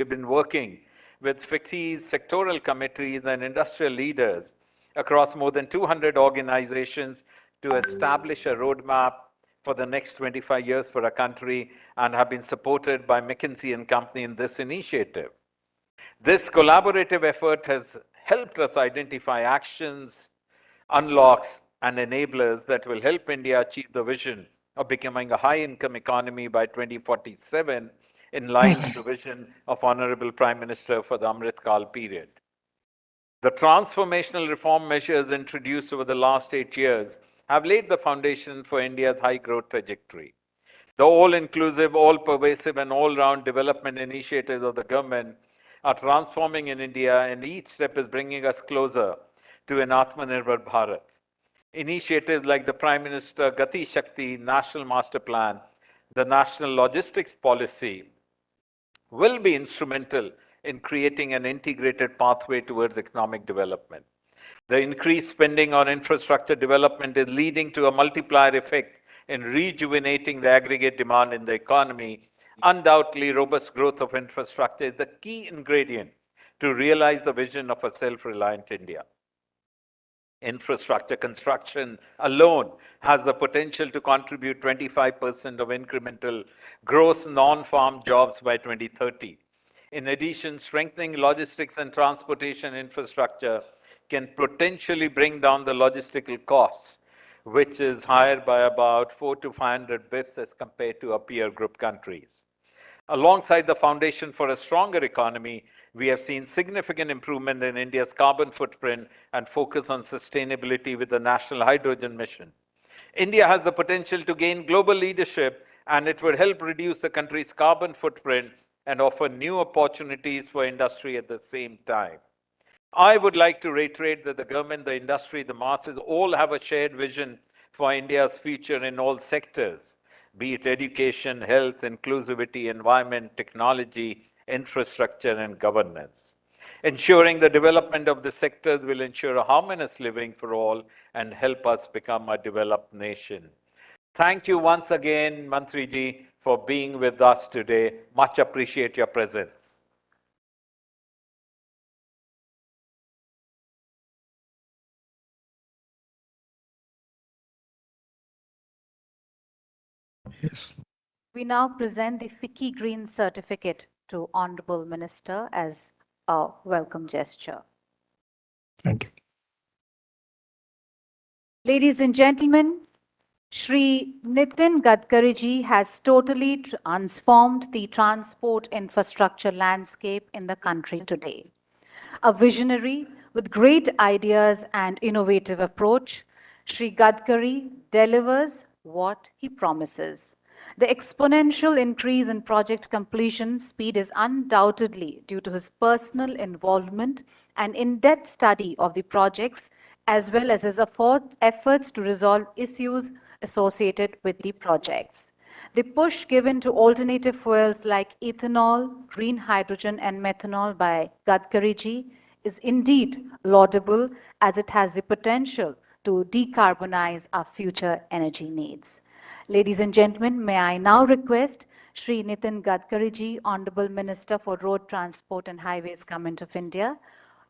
we've been working with FICCI's sectoral committees and industrial leaders across more than 200 organizations to establish a roadmap for the next 25 years for our country, and have been supported by McKinsey & Company in this initiative. This collaborative effort has helped us identify actions, unlocks, and enablers that will help India achieve the vision of becoming a high-income economy by 2047, in line with the vision of Honorable Prime Minister for the Amrit Kaal period. The transformational reform measures introduced over the last 8 years have laid the foundation for India's high growth trajectory. The all-inclusive, all-pervasive, and all-round development initiatives of the government are transforming in India, and each step is bringing us closer to an Atmanirbhar Bharat. Initiatives like the Prime Minister Gati Shakti National Master Plan, the National Logistics Policy, will be instrumental in creating an integrated pathway towards economic development. The increased spending on infrastructure development is leading to a multiplier effect in rejuvenating the aggregate demand in the economy. Undoubtedly, robust growth of infrastructure is the key ingredient to realize the vision of a self-reliant India. Infrastructure construction alone has the potential to contribute 25% of incremental gross non-farm jobs by 2030. In addition, strengthening logistics and transportation infrastructure can potentially bring down the logistical costs, which is higher by about 400 to 500 bps as compared to our peer group countries. Alongside the foundation for a stronger economy, we have seen significant improvement in India's carbon footprint and focus on sustainability with the National Hydrogen Mission. India has the potential to gain global leadership, and it will help reduce the country's carbon footprint and offer new opportunities for industry at the same time. I would like to reiterate that the government, the industry, the masses all have a shared vision for India's future in all sectors, be it education, health, inclusivity, environment, technology, infrastructure, and governance. Ensuring the development of the sectors will ensure a harmonious living for all and help us become a developed nation. Thank you once again, Mantriji, for being with us today. Much appreciate your presence. Yes. We now present the FICCI Green Certificate to Honorable Minister as a welcome gesture. Thank you. Ladies and gentlemen, Shri Nitin Gadkari ji has totally transformed the transport infrastructure landscape in the country today. A visionary with great ideas and innovative approach, Shri Gadkari delivers what he promises. The exponential increase in project completion speed is undoubtedly due to his personal involvement and in-depth study of the projects, as well as his efforts to resolve issues associated with the projects. The push given to alternative fuels like ethanol, green hydrogen, and methanol by Gadkari ji is indeed laudable, as it has the potential to decarbonize our future energy needs. Ladies and gentlemen, may I now request Shri Nitin Gadkari ji, Honorable Minister for Road Transport and Highways, Government of India,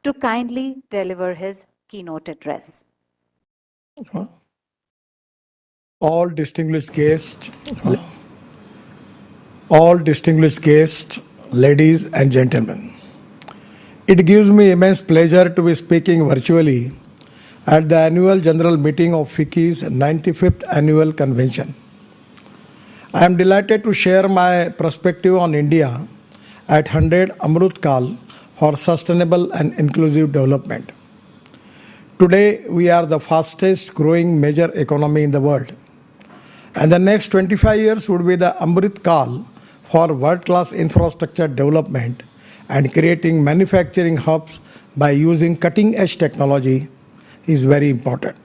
to kindly deliver his keynote address. All distinguished guests, ladies and gentlemen, it gives me immense pleasure to be speaking virtually at the annual general meeting of FICCI's 95th annual convention. I am delighted to share my perspective on India at 100 Amrit Kaal for sustainable and inclusive development. Today, we are the fastest growing major economy in the world, and the next 25 years would be the Amrit Kaal for world-class infrastructure development and creating manufacturing hubs by using cutting-edge technology is very important.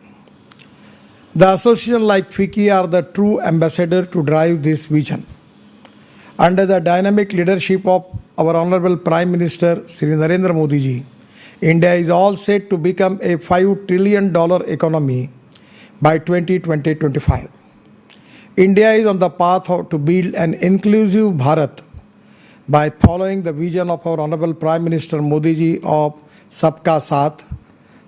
The association like FICCI are the true ambassador to drive this vision. Under the dynamic leadership of our Honorable Prime Minister Shri Narendra Modi ji, India is all set to become a $5 trillion economy by 2025. India is on the path to build an inclusive Bharat by following the vision of our Honorable Prime Minister Modi ji of Sabka Saath,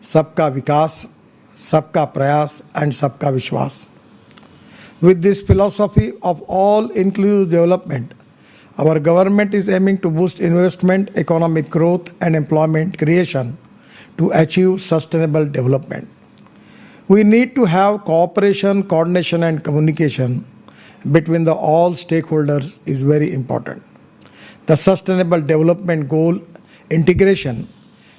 Sabka Vikas, Sabka Prayas and Sabka Vishwas. With this philosophy of all-inclusive development, our government is aiming to boost investment, economic growth and employment creation to achieve sustainable development. We need to have cooperation, coordination and communication between the all stakeholders is very important. The Sustainable Development Goal integration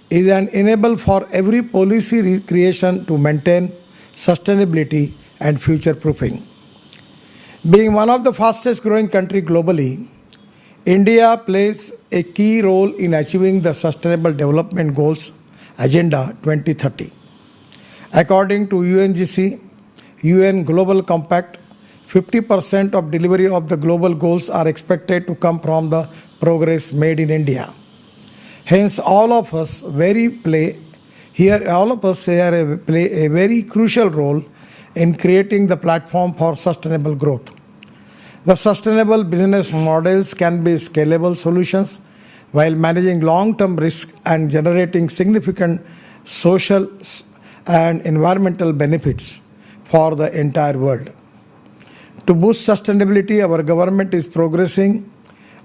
is an enable for every policy creation to maintain sustainability and future-proofing. Being one of the fastest growing countries globally, India plays a key role in achieving the Sustainable Development Goals Agenda 2030. According to UNGC, UN Global Compact, 50% of delivery of the global goals are expected to come from the progress made in India. Hence, all of us play a very crucial role in creating the platform for sustainable growth. The sustainable business models can be scalable solutions while managing long-term risk and generating significant social and environmental benefits for the entire world. To boost sustainability, our government is progressing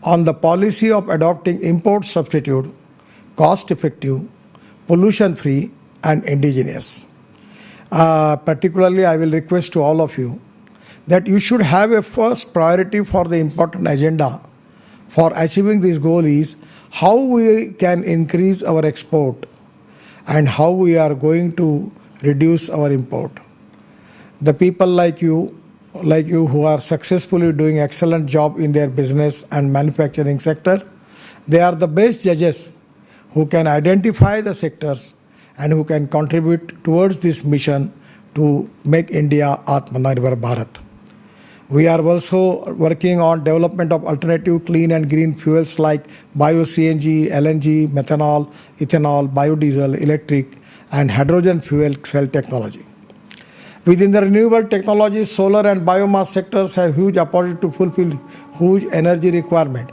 on the policy of adopting import substitute, cost-effective, pollution-free and indigenous. Particularly, I will request to all of you that you should have a first priority for the important agenda for achieving this goal is how we can increase our export and how we are going to reduce our import. The people like you who are successfully doing excellent job in their business and manufacturing sector, they are the best judges who can identify the sectors and who can contribute towards this mission to make India Atmanirbhar Bharat. We are also working on development of alternative clean and green fuels like bio-CNG, LNG, methanol, ethanol, biodiesel, electric and hydrogen fuel cell technology. Within the renewable technologies, solar and biomass sectors have huge opportunity to fulfill huge energy requirement.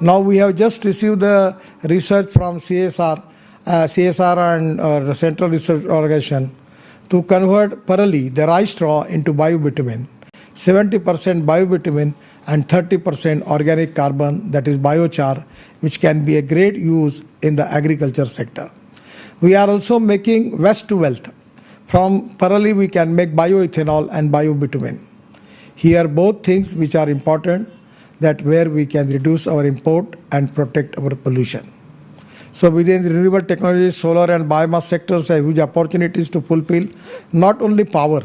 Now we have just received the research from CSR and Central Research Organization to convert Parali, the rice straw, into biobitumen. 70% biobitumen and 30% organic carbon, that is biochar, which can be a great use in the agriculture sector. We are also making waste to wealth. From Parali we can make bioethanol and biobitumen. Here both things which are important, that where we can reduce our import and protect our pollution. So within the renewable technologies, solar and biomass sectors have huge opportunities to fulfill not only power,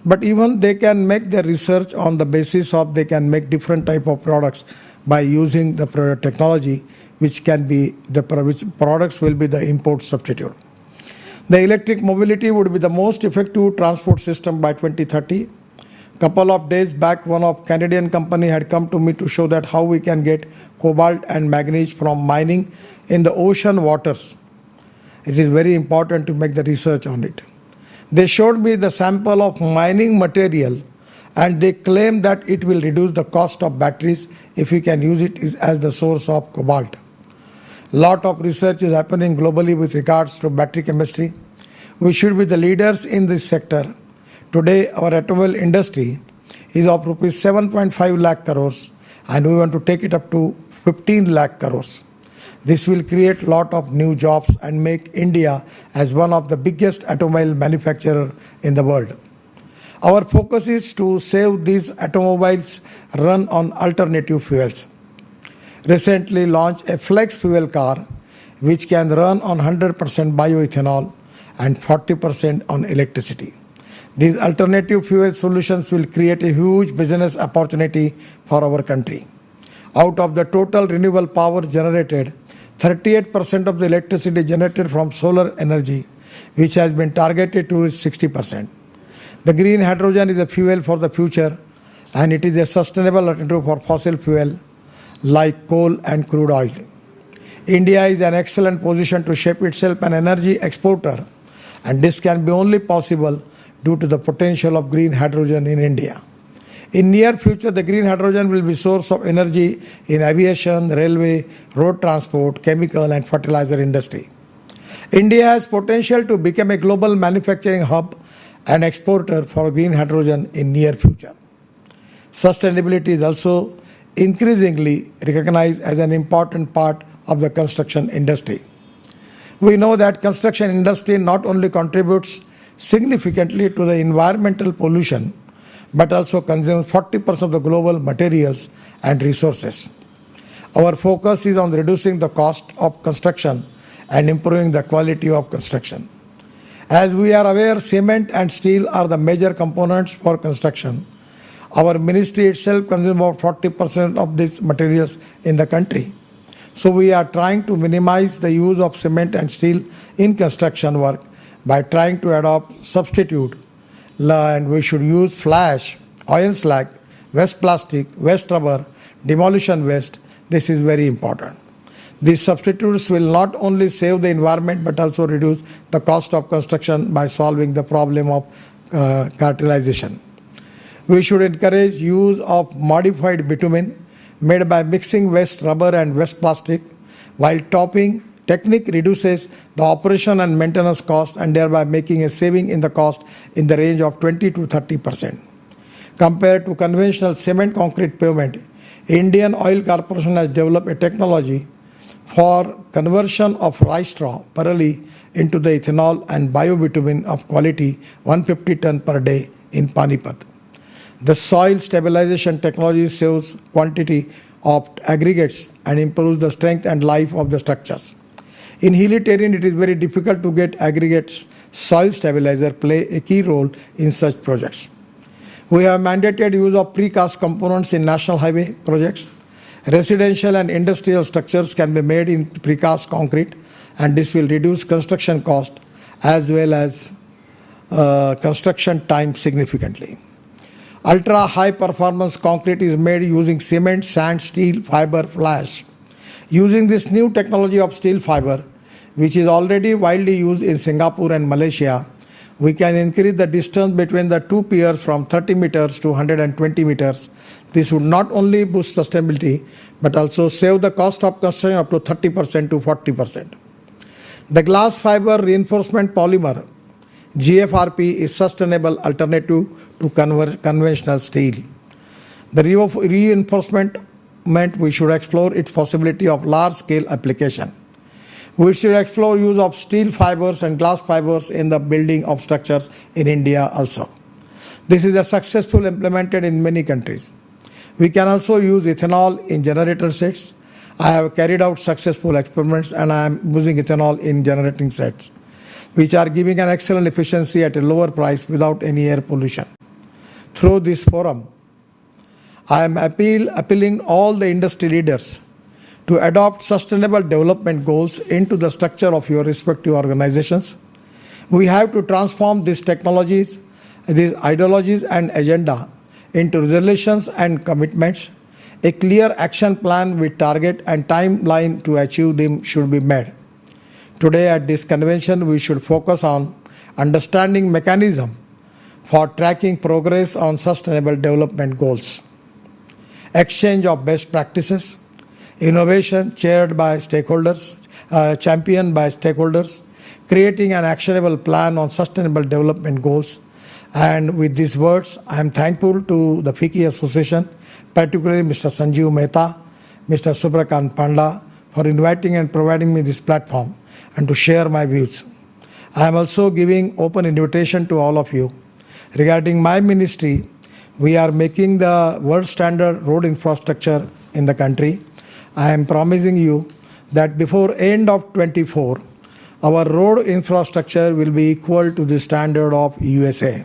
but even they can make their research on the basis of they can make different type of products by using the technology which can be which products will be the import substitute. The electric mobility would be the most effective transport system by 2030. Couple of days back, one of Canadian company had come to me to show that how we can get cobalt and manganese from mining in the ocean waters. It is very important to make the research on it. They showed me the sample of mining material and they claim that it will reduce the cost of batteries if we can use it as the source of cobalt. Lot of research is happening globally with regards to battery chemistry. We should be the leaders in this sector. Today, our automobile industry is of rupees 7.5 lakh crores and we want to take it up to 15 lakh crores. This will create lot of new jobs and make India as one of the biggest automobile manufacturer in the world. Our focus is to save these automobiles run on alternative fuels. Recently launched a flex fuel car which can run on 100% bioethanol and 40% on electricity. These alternative fuel solutions will create a huge business opportunity for our country. Out of the total renewable power generated, 38% of the electricity generated from solar energy, which has been targeted to reach 60%. The green hydrogen is a fuel for the future and it is a sustainable alternative for fossil fuel like coal and crude oil. India is in an excellent position to shape itself an energy exporter, and this can be only possible due to the potential of green hydrogen in India. In near future, the green hydrogen will be source of energy in aviation, railway, road transport, chemical and fertilizer industry. India has potential to become a global manufacturing hub and exporter for green hydrogen in near future. Sustainability is also increasingly recognized as an important part of the construction industry. We know that construction industry not only contributes significantly to the environmental pollution, but also consumes 40% of the global materials and resources. Our focus is on reducing the cost of construction and improving the quality of construction. As we are aware, cement and steel are the major components for construction. Our ministry itself consumes about 40% of these materials in the country. So we are trying to minimize the use of cement and steel in construction work by trying to adopt substitute, and we should use flash, iron slag, waste plastic, waste rubber, demolition waste. This is very important. These substitutes will not only save the environment but also reduce the cost of construction by solving the problem of cartelization. We should encourage use of modified bitumen made by mixing waste rubber and waste plastic, while topping technique reduces the operation and maintenance cost and thereby making a saving in the cost in the range of 20 to 30%. Compared to conventional cement concrete pavement, Indian Oil Corporation has developed a technology for conversion of rice straw parali into the ethanol and biobitumen of quality 150 ton per day in Panipat. The soil stabilization technology saves quantity of aggregates and improves the strength and life of the structures. In hilly terrain, it is very difficult to get aggregates. Soil stabilizer play a key role in such projects. We have mandated use of precast components in national highway projects. Residential and industrial structures can be made in precast concrete, and this will reduce construction cost as well as construction time significantly. Ultra high performance concrete is made using cement, sand, steel, fiber, flash. Using this new technology of steel fiber, which is already widely used in Singapore and Malaysia, we can increase the distance between the two piers from 30 meters to 120 meters. This would not only boost sustainability, but also save the cost of construction up to 30% to 40%. The glass fiber reinforcement polymer, GFRP, is sustainable alternative to conventional steel. The reinforcement meant we should explore its possibility of large-scale application. We should explore use of steel fibers and glass fibers in the building of structures in India also. This is successfully implemented in many countries. We can also use ethanol in generator sets. I have carried out successful experiments and I am using ethanol in generating sets, which are giving an excellent efficiency at a lower price without any air pollution. Through this forum, I am appealing all the industry leaders to adopt sustainable development goals into the structure of your respective organizations. We have to transform these technologies, these ideologies and agenda into resolutions and commitments. A clear action plan with target and timeline to achieve them should be made. Today at this convention, we should focus on understanding mechanism for tracking progress on sustainable development goals, exchange of best practices, innovation championed by stakeholders, creating an actionable plan on sustainable development goals. And with these words, I am thankful to the FICCI Association, particularly Mr. Sanjeev Mehta, Mr. Subrakant Panda, for inviting and providing me this platform and to share my views. I am also giving open invitation to all of you. Regarding my ministry, we are making the world standard road infrastructure in the country. I am promising you that before end of 24, our road infrastructure will be equal to the standard of USA,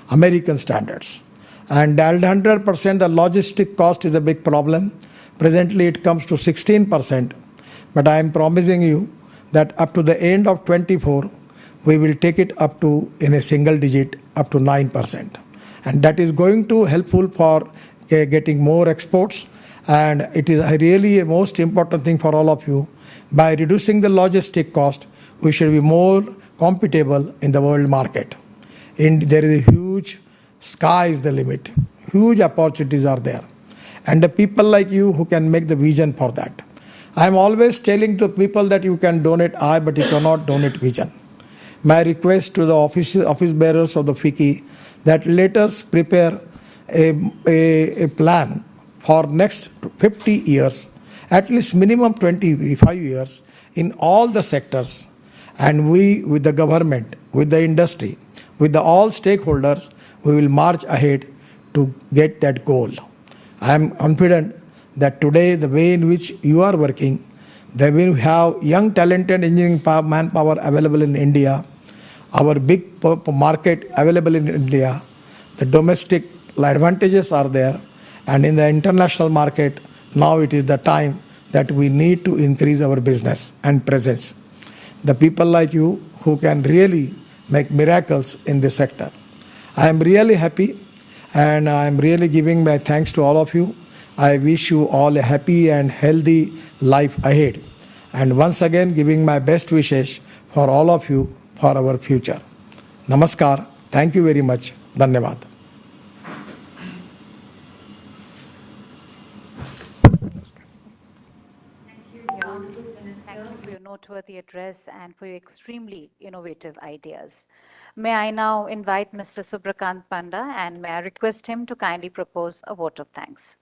American standards. And at 100%, the logistic cost is a big problem. Presently, it comes to 16%. But I am promising you that up to the end of 24, we will take it up to in a single digit, up to 9%. And that is going to helpful for getting more exports. And it is really a most important thing for all of you. By reducing the logistic cost, we should be more compatible in the world market. There is a huge, sky is the limit, Huge opportunities are there. And the people like you who can make the vision for that. I am always telling to people that you can donate I, but you cannot donate vision. My request to the office bearers of the FICCI that let us prepare a plan for next 50 years, at least minimum 25 years in all the sectors. And we, with the government, with the industry, with the all stakeholders, we will march ahead to get that goal. I am confident that today the way in which you are working, the way we have young talented engineering manpower available in India, our big market available in India, the domestic advantages are there, and in the international market, now it is the time that we need to increase our business and presence. The people like you who can really make miracles in this sector. I am really happy, and I am really giving my thanks to all of you. I wish you all a happy and healthy life ahead. And once again, giving my best wishes for all of you for our future. Namaskar. Thank you very much. Dhanyavad. Thank you for your noteworthy address and for your extremely innovative ideas. May I now invite Mr. Subrakant Panda, and may I request him to kindly propose a vote of thanks.